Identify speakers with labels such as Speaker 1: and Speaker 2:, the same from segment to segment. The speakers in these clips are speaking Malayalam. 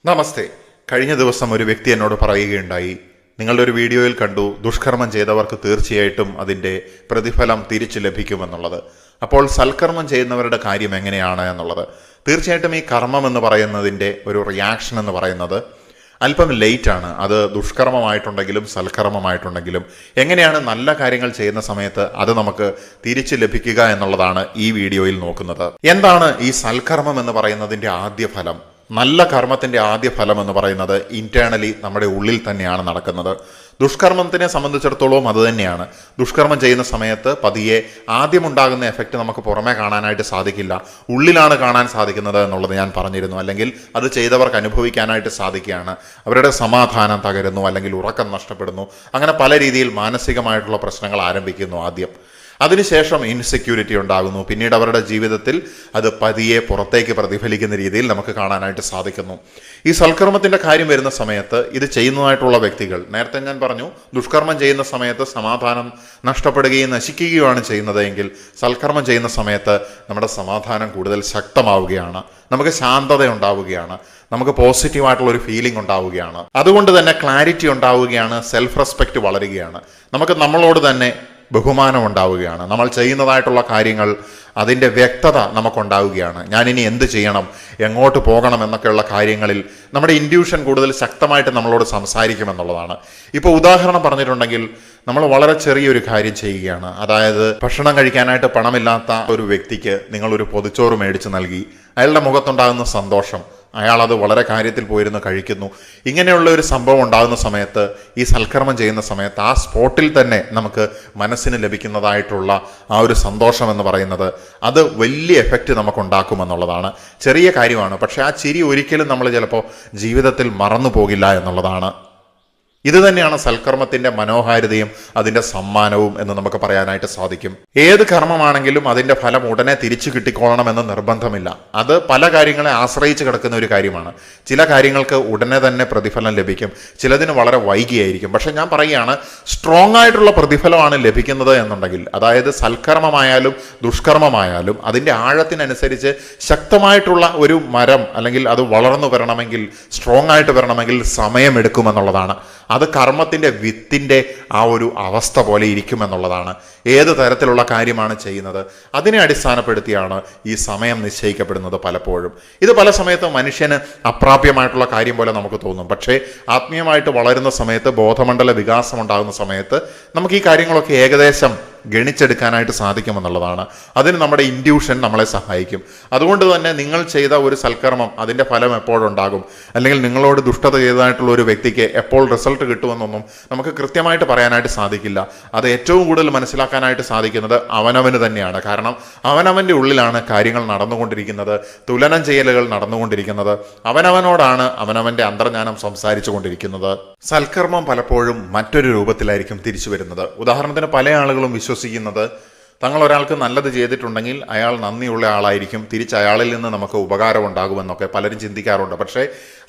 Speaker 1: നമസ്തേ. കഴിഞ്ഞ ദിവസം ഒരു വ്യക്തി എന്നോട് പറയുകയുണ്ടായി, നിങ്ങളുടെ ഒരു വീഡിയോയിൽ കണ്ടു ദുഷ്കർമ്മം ചെയ്തവർക്ക് തീർച്ചയായിട്ടും അതിൻ്റെ പ്രതിഫലം തിരിച്ചു ലഭിക്കുമെന്നുള്ളത്. അപ്പോൾ സൽക്കർമ്മം ചെയ്യുന്നവരുടെ കാര്യം എങ്ങനെയാണ് എന്നുള്ളത്. തീർച്ചയായിട്ടും ഈ കർമ്മം എന്ന് പറയുന്നതിൻ്റെ ഒരു റിയാക്ഷൻ എന്ന് പറയുന്നത് അല്പം ലേറ്റ് ആണ്. അത് ദുഷ്കർമ്മമായിട്ടുണ്ടെങ്കിലും സൽക്കർമ്മമായിട്ടുണ്ടെങ്കിലും എങ്ങനെയാണ് നല്ല കാര്യങ്ങൾ ചെയ്യുന്ന സമയത്ത് അത് നമുക്ക് തിരിച്ചു ലഭിക്കുക എന്നുള്ളതാണ് ഈ വീഡിയോയിൽ നോക്കുന്നത്. എന്താണ് ഈ സൽക്കർമ്മം എന്ന് പറയുന്നതിൻ്റെ ആദ്യ ഫലം? നല്ല കർമ്മത്തിൻ്റെ ആദ്യ ഫലം എന്ന് പറയുന്നത് ഇന്റേണലി നമ്മുടെ ഉള്ളിൽ തന്നെയാണ് നടക്കുന്നത്. ദുഷ്കർമ്മത്തിനെ സംബന്ധിച്ചിടത്തോളം അത് തന്നെയാണ്. ദുഷ്കർമ്മം ചെയ്യുന്ന സമയത്ത് പതിയെ ആദ്യമുണ്ടാകുന്ന എഫക്റ്റ് നമുക്ക് പുറമേ കാണാനായിട്ട് സാധിക്കില്ല, ഉള്ളിലാണ് കാണാൻ സാധിക്കുന്നത് എന്നുള്ളത് ഞാൻ പറഞ്ഞിരുന്നു. അല്ലെങ്കിൽ അത് ചെയ്തവർക്ക് അനുഭവിക്കാനായിട്ട് സാധിക്കുകയാണ്. അവരുടെ സമാധാനം തകരുന്നു, അല്ലെങ്കിൽ ഉറക്കം നഷ്ടപ്പെടുന്നു. അങ്ങനെ പല രീതിയിൽ മാനസികമായിട്ടുള്ള പ്രശ്നങ്ങൾ ആരംഭിക്കുന്നു ആദ്യം. അതിനുശേഷം ഇൻസെക്യൂരിറ്റി ഉണ്ടാകുന്നു. പിന്നീട് അവരുടെ ജീവിതത്തിൽ അത് പതിയെ പുറത്തേക്ക് പ്രതിഫലിക്കുന്ന രീതിയിൽ നമുക്ക് കാണാനായിട്ട് സാധിക്കുന്നു. ഈ സൽക്കർമ്മത്തിൻ്റെ കാര്യം വരുന്ന സമയത്ത് ഇത് ചെയ്യുന്നതായിട്ടുള്ള വ്യക്തികൾ, നേരത്തെ ഞാൻ പറഞ്ഞു, ദുഷ്കർമ്മം ചെയ്യുന്ന സമയത്ത് സമാധാനം നഷ്ടപ്പെടുകയും നശിക്കുകയുമാണ് ചെയ്യുന്നതെങ്കിൽ സൽക്കർമ്മം ചെയ്യുന്ന സമയത്ത് നമ്മുടെ സമാധാനം കൂടുതൽ ശക്തമാവുകയാണ്, നമുക്ക് ശാന്തത ഉണ്ടാവുകയാണ്, നമുക്ക് പോസിറ്റീവായിട്ടുള്ള ഒരു ഫീലിംഗ് ഉണ്ടാവുകയാണ്. അതുകൊണ്ട് തന്നെ ക്ലാരിറ്റി ഉണ്ടാവുകയാണ്, സെൽഫ് റെസ്പെക്റ്റ് വളരുകയാണ്, നമുക്ക് നമ്മളോട് തന്നെ ബഹുമാനം ഉണ്ടാവുകയാണ്. നമ്മൾ ചെയ്യുന്നതായിട്ടുള്ള കാര്യങ്ങൾ അതിൻ്റെ വ്യക്തത നമുക്കുണ്ടാവുകയാണ്. ഞാനിനി എന്ത് ചെയ്യണം, എങ്ങോട്ട് പോകണം എന്നൊക്കെയുള്ള കാര്യങ്ങളിൽ നമ്മുടെ ഇൻഡ്യൂഷൻ കൂടുതൽ ശക്തമായിട്ട് നമ്മളോട് സംസാരിക്കുമെന്നുള്ളതാണ്. ഇപ്പോൾ ഉദാഹരണം പറഞ്ഞിട്ടുണ്ടെങ്കിൽ, നമ്മൾ വളരെ ചെറിയൊരു കാര്യം ചെയ്യുകയാണ്. അതായത് ഭക്ഷണം കഴിക്കാനായിട്ട് പണമില്ലാത്ത ഒരു വ്യക്തിക്ക് നിങ്ങളൊരു പൊതിച്ചോറ് മേടിച്ച് നൽകി. അയാളുടെ മുഖത്തുണ്ടാകുന്ന സന്തോഷം, അയാൾ അത് വളരെ കാര്യത്തിൽ പോയിരുന്ന് കഴിക്കുന്നു. ഇങ്ങനെയുള്ള ഒരു സംഭവം ഉണ്ടാകുന്ന സമയത്ത്, ഈ സൽക്കർമ്മം ചെയ്യുന്ന സമയത്ത് ആ സ്പോട്ടിൽ തന്നെ നമുക്ക് മനസ്സിന് ലഭിക്കുന്നതായിട്ടുള്ള ആ ഒരു സന്തോഷം എന്ന് പറയുന്നത് അത് വലിയ എഫക്റ്റ് നമുക്കുണ്ടാക്കുമെന്നുള്ളതാണ്. ചെറിയ കാര്യമാണ്, പക്ഷെ ആ ചിരി ഒരിക്കലും നമ്മൾ ചിലപ്പോൾ ജീവിതത്തിൽ മറന്നു പോകില്ല എന്നുള്ളതാണ്. ഇത് തന്നെയാണ് സൽക്കർമ്മത്തിൻ്റെ മനോഹാരിതയും അതിൻ്റെ സമ്മാനവും എന്ന് നമുക്ക് പറയാനായിട്ട് സാധിക്കും. ഏത് കർമ്മമാണെങ്കിലും അതിൻ്റെ ഫലം ഉടനെ തിരിച്ചു കിട്ടിക്കോളണമെന്ന് നിർബന്ധമില്ല. അത് പല കാര്യങ്ങളെ ആശ്രയിച്ച് കിടക്കുന്ന ഒരു കാര്യമാണ്. ചില കാര്യങ്ങൾക്ക് ഉടനെ തന്നെ പ്രതിഫലം ലഭിക്കും, ചിലതിന് വളരെ വൈകിയായിരിക്കും. പക്ഷെ ഞാൻ പറയുകയാണ്, സ്ട്രോങ് ആയിട്ടുള്ള പ്രതിഫലമാണ് ലഭിക്കുന്നത് എന്നുണ്ടെങ്കിൽ, അതായത് സൽക്കർമ്മമായാലും ദുഷ്കർമ്മമായാലും അതിൻ്റെ ആഴത്തിനനുസരിച്ച് ശക്തമായിട്ടുള്ള ഒരു മരം അല്ലെങ്കിൽ അത് വളർന്നു വരണമെങ്കിൽ, സ്ട്രോങ് ആയിട്ട് വരണമെങ്കിൽ സമയമെടുക്കുമെന്നുള്ളതാണ്. അത് കർമ്മത്തിൻ്റെ വിത്തിൻ്റെ ആ ഒരു അവസ്ഥ പോലെ ഇരിക്കുമെന്നുള്ളതാണ്. ഏത് തരത്തിലുള്ള കാര്യമാണ് ചെയ്യുന്നത് അതിനെ അടിസ്ഥാനപ്പെടുത്തിയാണ് ഈ സമയം നിശ്ചയിക്കപ്പെടുന്നത് പലപ്പോഴും. ഇത് പല സമയത്ത് മനുഷ്യന് അപ്രാപ്യമായിട്ടുള്ള കാര്യം പോലെ നമുക്ക് തോന്നും. പക്ഷേ ആത്മീയമായിട്ട് വളരുന്ന സമയത്ത്, ബോധമണ്ഡല വികാസം ഉണ്ടാകുന്ന സമയത്ത് നമുക്ക് ഈ കാര്യങ്ങളൊക്കെ ഏകദേശം ഗണിച്ചെടുക്കാനായിട്ട് സാധിക്കുമെന്നുള്ളതാണ്. അതിന് നമ്മുടെ ഇൻഡ്യൂഷൻ നമ്മളെ സഹായിക്കും. അതുകൊണ്ട് തന്നെ നിങ്ങൾ ചെയ്ത ഒരു സൽക്കർമ്മം അതിൻ്റെ ഫലം എപ്പോഴുണ്ടാകും, അല്ലെങ്കിൽ നിങ്ങളോട് ദുഷ്ടത ചെയ്തതായിട്ടുള്ള ഒരു വ്യക്തിക്ക് എപ്പോൾ റിസൾട്ട് കിട്ടുമെന്നൊന്നും നമുക്ക് കൃത്യമായിട്ട് പറയാനായിട്ട് സാധിക്കില്ല. അത് ഏറ്റവും കൂടുതൽ മനസ്സിലാക്കാനായിട്ട് സാധിക്കുന്നത് അവനവന് തന്നെയാണ്. കാരണം അവനവൻ്റെ ഉള്ളിലാണ് കാര്യങ്ങൾ നടന്നുകൊണ്ടിരിക്കുന്നത്, തുലനം ചെയ്യലുകൾ നടന്നുകൊണ്ടിരിക്കുന്നത്. അവനവനോടാണ് അവനവൻ്റെ അന്തർജ്ഞാനം സംസാരിച്ചു കൊണ്ടിരിക്കുന്നത്. സൽക്കർമ്മം പലപ്പോഴും മറ്റൊരു രൂപത്തിലായിരിക്കും തിരിച്ചു വരുന്നത്. ഉദാഹരണത്തിന്, പല ആളുകളും വിശ്വസിക്കുന്നത് തങ്ങൾ ഒരാൾക്ക് നല്ലത് ചെയ്തിട്ടുണ്ടെങ്കിൽ അയാൾ നന്ദിയുള്ള ആളായിരിക്കും, തിരിച്ച് അയാളിൽ നിന്ന് നമുക്ക് ഉപകാരം ഉണ്ടാകുമെന്നൊക്കെ പലരും ചിന്തിക്കാറുണ്ട്. പക്ഷേ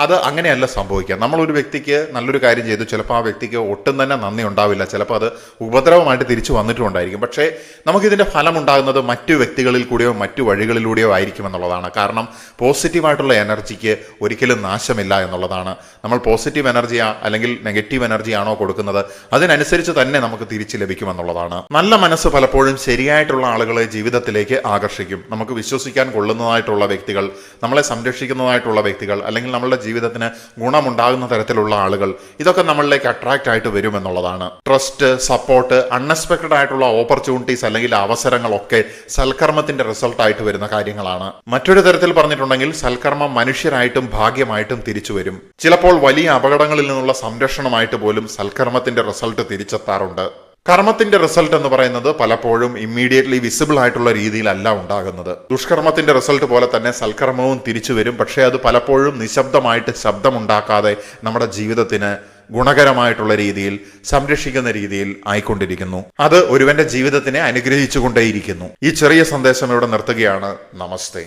Speaker 1: അത് അങ്ങനെയല്ല സംഭവിക്കുക. നമ്മളൊരു വ്യക്തിക്ക് നല്ലൊരു കാര്യം ചെയ്തു, ചിലപ്പോൾ ആ വ്യക്തിക്ക് ഒട്ടും തന്നെ നന്ദി ഉണ്ടാവില്ല, ചിലപ്പോൾ അത് ഉപദ്രവമായിട്ട് തിരിച്ചു വന്നിട്ടുണ്ടായിരിക്കും. പക്ഷേ നമുക്കിതിൻ്റെ ഫലം ഉണ്ടാകുന്നത് മറ്റു വ്യക്തികളിൽ കൂടിയോ മറ്റു വഴികളിലൂടെയോ ആയിരിക്കുമെന്നുള്ളതാണ്. കാരണം പോസിറ്റീവായിട്ടുള്ള എനർജിക്ക് ഒരിക്കലും നാശമില്ല എന്നുള്ളതാണ്. നമ്മൾ പോസിറ്റീവ് എനർജിയാ അല്ലെങ്കിൽ നെഗറ്റീവ് എനർജിയാണോ കൊടുക്കുന്നത് അതിനനുസരിച്ച് തന്നെ നമുക്ക് തിരിച്ചു ലഭിക്കുമെന്നുള്ളതാണ്. നല്ല മനസ്സ് പലപ്പോഴും ശരിയായിട്ടുള്ള ആളുകളെ ജീവിതത്തിലേക്ക് ആകർഷിക്കും. നമുക്ക് വിശ്വസിക്കാൻ കൊള്ളുന്നതായിട്ടുള്ള വ്യക്തികൾ, നമ്മളെ സംരക്ഷിക്കുന്നതായിട്ടുള്ള വ്യക്തികൾ, അല്ലെങ്കിൽ നമ്മളുടെ ജീവിതത്തിന് ഗുണമുണ്ടാകുന്ന തരത്തിലുള്ള ആളുകൾ, ഇതൊക്കെ നമ്മളിലേക്ക് അട്രാക്റ്റ് ആയിട്ട് വരുമെന്നുള്ളതാണ്. ട്രസ്റ്റ്, സപ്പോർട്ട്, അൺഎക്സ്പെക്റ്റഡ് ആയിട്ടുള്ള ഓപ്പർച്യൂണിറ്റീസ് അല്ലെങ്കിൽ അവസരങ്ങളൊക്കെ സൽക്കർമ്മത്തിന്റെ റിസൾട്ടായിട്ട് വരുന്ന കാര്യങ്ങളാണ്. മറ്റൊരു തരത്തിൽ പറഞ്ഞിട്ടുണ്ടെങ്കിൽ, സൽക്കർമ്മം മനുഷ്യരായിട്ടും ഭാഗ്യമായിട്ടും തിരിച്ചു വരും. ചിലപ്പോൾ വലിയ അപകടങ്ങളിൽ നിന്നുള്ള സംരക്ഷണമായിട്ട് പോലും സൽക്കർമ്മത്തിന്റെ റിസൾട്ട് തിരിച്ചെത്താറുണ്ട്. കർമ്മത്തിന്റെ റിസൾട്ട് എന്ന് പറയുന്നത് പലപ്പോഴും ഇമ്മീഡിയറ്റ്ലി വിസിബിൾ ആയിട്ടുള്ള രീതിയിലല്ല ഉണ്ടാകുന്നത്. ദുഷ്കർമ്മത്തിന്റെ റിസൾട്ട് പോലെ തന്നെ സൽക്കർമ്മവും തിരിച്ചു വരും. പക്ഷേ അത് പലപ്പോഴും നിശബ്ദമായിട്ട്, ശബ്ദമുണ്ടാക്കാതെ നമ്മുടെ ജീവിതത്തിന് ഗുണകരമായിട്ടുള്ള രീതിയിൽ, സംരക്ഷിക്കുന്ന രീതിയിൽ ആയിക്കൊണ്ടിരിക്കുന്നു. അത് ഒരുവന്റെ ജീവിതത്തിനെ അനുഗ്രഹിച്ചുകൊണ്ടേയിരിക്കുന്നു. ഈ ചെറിയ സന്ദേശം ഇവിടെ നിർത്തുകയാണ്. നമസ്തേ.